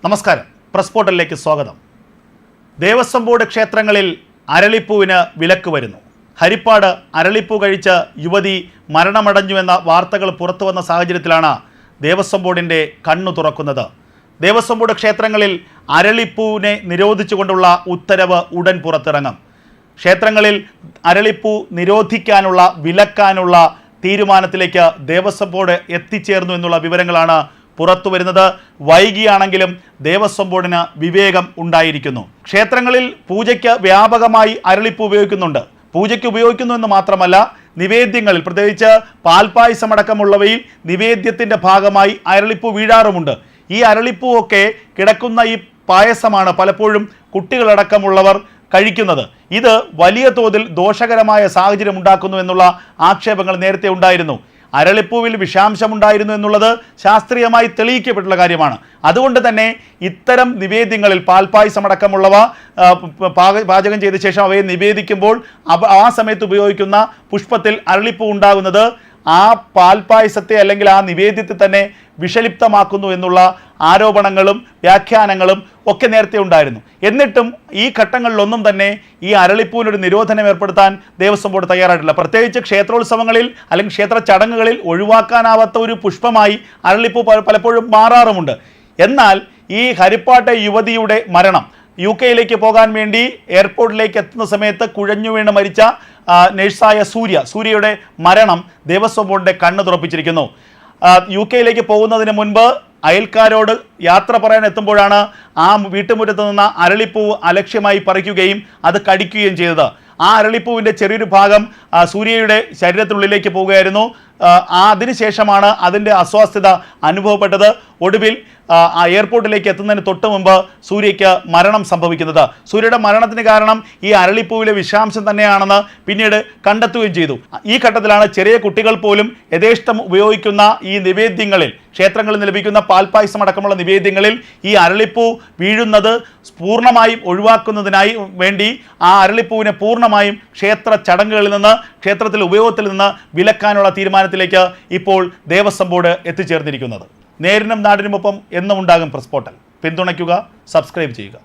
നമസ്കാരം. പ്രസ് പോർട്ടലിലേക്ക് സ്വാഗതം. ദേവസ്വം ബോർഡ് ക്ഷേത്രങ്ങളിൽ അരളിപ്പൂവിന് വിലക്ക് വരുന്നു. ഹരിപ്പാട് അരളിപ്പൂ കഴിച്ച് യുവതി മരണമടഞ്ഞുവെന്ന വാർത്തകൾ പുറത്തു വന്ന സാഹചര്യത്തിലാണ് ദേവസ്വം ബോർഡിൻ്റെ കണ്ണു തുറക്കുന്നത്. ദേവസ്വം ബോർഡ് ക്ഷേത്രങ്ങളിൽ അരളിപ്പൂവിനെ നിരോധിച്ചുകൊണ്ടുള്ള ഉത്തരവ് ഉടൻ പുറത്തിറങ്ങും. ക്ഷേത്രങ്ങളിൽ അരളിപ്പൂ നിരോധിക്കാനുള്ള വിലക്കാനുള്ള തീരുമാനത്തിലേക്ക് ദേവസ്വം ബോർഡ് എത്തിച്ചേർന്നു എന്നുള്ള വിവരങ്ങളാണ് പുറത്തു വരുന്നത്. വൈകിയാണെങ്കിലും ദേവസ്വം ബോർഡിന് വിവേകം ഉണ്ടായിരിക്കുന്നു. ക്ഷേത്രങ്ങളിൽ പൂജയ്ക്ക് വ്യാപകമായി അരളിപ്പൂ ഉപയോഗിക്കുന്നുണ്ട്. പൂജയ്ക്ക് ഉപയോഗിക്കുന്നു എന്ന് മാത്രമല്ല, നിവേദ്യങ്ങളിൽ പ്രത്യേകിച്ച് പാൽപ്പായസമടക്കമുള്ളവയിൽ നിവേദ്യത്തിൻ്റെ ഭാഗമായി അരളിപ്പൂ വീഴാറുമുണ്ട്. ഈ അരളിപ്പൂവൊക്കെ കിടക്കുന്ന ഈ പായസമാണ് പലപ്പോഴും കുട്ടികളടക്കമുള്ളവർ കഴിക്കുന്നത്. ഇത് വലിയ തോതിൽ ദോഷകരമായ സാഹചര്യം ഉണ്ടാക്കുന്നു എന്നുള്ള ആക്ഷേപങ്ങൾ നേരത്തെ ഉണ്ടായിരുന്നു. അരളിപ്പൂവിൽ വിഷാംശമുണ്ടായിരുന്നു എന്നുള്ളത് ശാസ്ത്രീയമായി തെളിയിക്കപ്പെട്ടുള്ള കാര്യമാണ്. അതുകൊണ്ട് തന്നെ ഇത്തരം നിവേദ്യങ്ങളിൽ പാൽപ്പായസമടക്കമുള്ളവ പാചകം ചെയ്ത ശേഷം അവയെ നിവേദിക്കുമ്പോൾ ആ സമയത്ത് ഉപയോഗിക്കുന്ന പുഷ്പത്തിൽ അരളിപ്പൂ ഉണ്ടാകുന്നത് ആ പാൽപ്പായസത്തെ അല്ലെങ്കിൽ ആ നിവേദ്യത്തെ തന്നെ വിഷലിപ്തമാക്കുന്നു എന്നുള്ള ആരോപണങ്ങളും വ്യാഖ്യാനങ്ങളും ഒക്കെ നേരത്തെ ഉണ്ടായിരുന്നു. എന്നിട്ടും ഈ ഘട്ടങ്ങളിലൊന്നും തന്നെ ഈ അരളിപ്പൂവിനൊരു നിരോധനം ഏർപ്പെടുത്താൻ ദേവസ്വം ബോർഡ് തയ്യാറായിട്ടില്ല. പ്രത്യേകിച്ച് ക്ഷേത്രോത്സവങ്ങളിൽ അല്ലെങ്കിൽ ക്ഷേത്ര ചടങ്ങുകളിൽ ഒഴിവാക്കാനാവാത്ത ഒരു പുഷ്പമായി അരളിപ്പൂ പലപ്പോഴും മാറാറുമുണ്ട്. എന്നാൽ ഈ ഹരിപ്പാട്ടെ യുവതിയുടെ മരണം, UK പോകാൻ വേണ്ടി എയർപോർട്ടിലേക്ക് എത്തുന്ന സമയത്ത് കുഴഞ്ഞു വീണ് മരിച്ച നഴ്സായ സൂര്യയുടെ മരണം ദേവസ്വം ബോർഡിൻ്റെ കണ്ണ് തുറപ്പിച്ചിരിക്കുന്നു. UK പോകുന്നതിന് മുൻപ് അയൽക്കാരോട് യാത്ര പറയാൻ എത്തുമ്പോഴാണ് ആ വീട്ടുമുറ്റത്ത് നിന്ന അരളിപ്പൂവ് അലക്ഷ്യമായി പറിക്കുകയും അത് കടിക്കുകയും ചെയ്തത്. ആ അരളിപ്പൂവിൻ്റെ ചെറിയൊരു ഭാഗം സൂര്യയുടെ ശരീരത്തിനുള്ളിലേക്ക് പോവുകയായിരുന്നു. അതിനുശേഷമാണ് അതിൻ്റെ അസ്വാസ്ഥ്യത അനുഭവപ്പെട്ടത്. ഒടുവിൽ എയർപോർട്ടിലേക്ക് എത്തുന്നതിന് തൊട്ട് മുമ്പ് സൂര്യയ്ക്ക് മരണം സംഭവിക്കുന്നത്. സൂര്യയുടെ മരണത്തിന് കാരണം ഈ അരളിപ്പൂവിലെ വിഷാംശം തന്നെയാണെന്ന് പിന്നീട് കണ്ടെത്തുകയും ചെയ്തു. ഈ ഘട്ടത്തിലാണ് ചെറിയ കുട്ടികൾ പോലും യഥേഷ്ടം ഉപയോഗിക്കുന്ന ഈ നിവേദ്യങ്ങളിൽ, ക്ഷേത്രങ്ങളിൽ നിന്ന് ലഭിക്കുന്ന പാൽപ്പായസം അടക്കമുള്ള നിവേദ്യങ്ങളിൽ ഈ അരളിപ്പൂ വീഴുന്നത് പൂർണ്ണമായും ഒഴിവാക്കുന്നതിനായി വേണ്ടി ആ അരളിപ്പൂവിനെ പൂർണ്ണമായും ക്ഷേത്ര ചടങ്ങുകളിൽ നിന്ന്, ക്ഷേത്രത്തിൽ ഉപയോഗത്തിൽ നിന്ന് വിലക്കാനുള്ള തീരുമാനത്തിലേക്ക് ഇപ്പോൾ ദേവസ്വം ബോർഡ് എത്തിച്ചേർന്നിരിക്കുന്നത്. നേരിനും നാടിനുമൊപ്പം എന്നും ഉണ്ടാകും പ്രസ് പോർട്ടൽ. പിന്തുണയ്ക്കുക, സബ്സ്ക്രൈബ് ചെയ്യുക.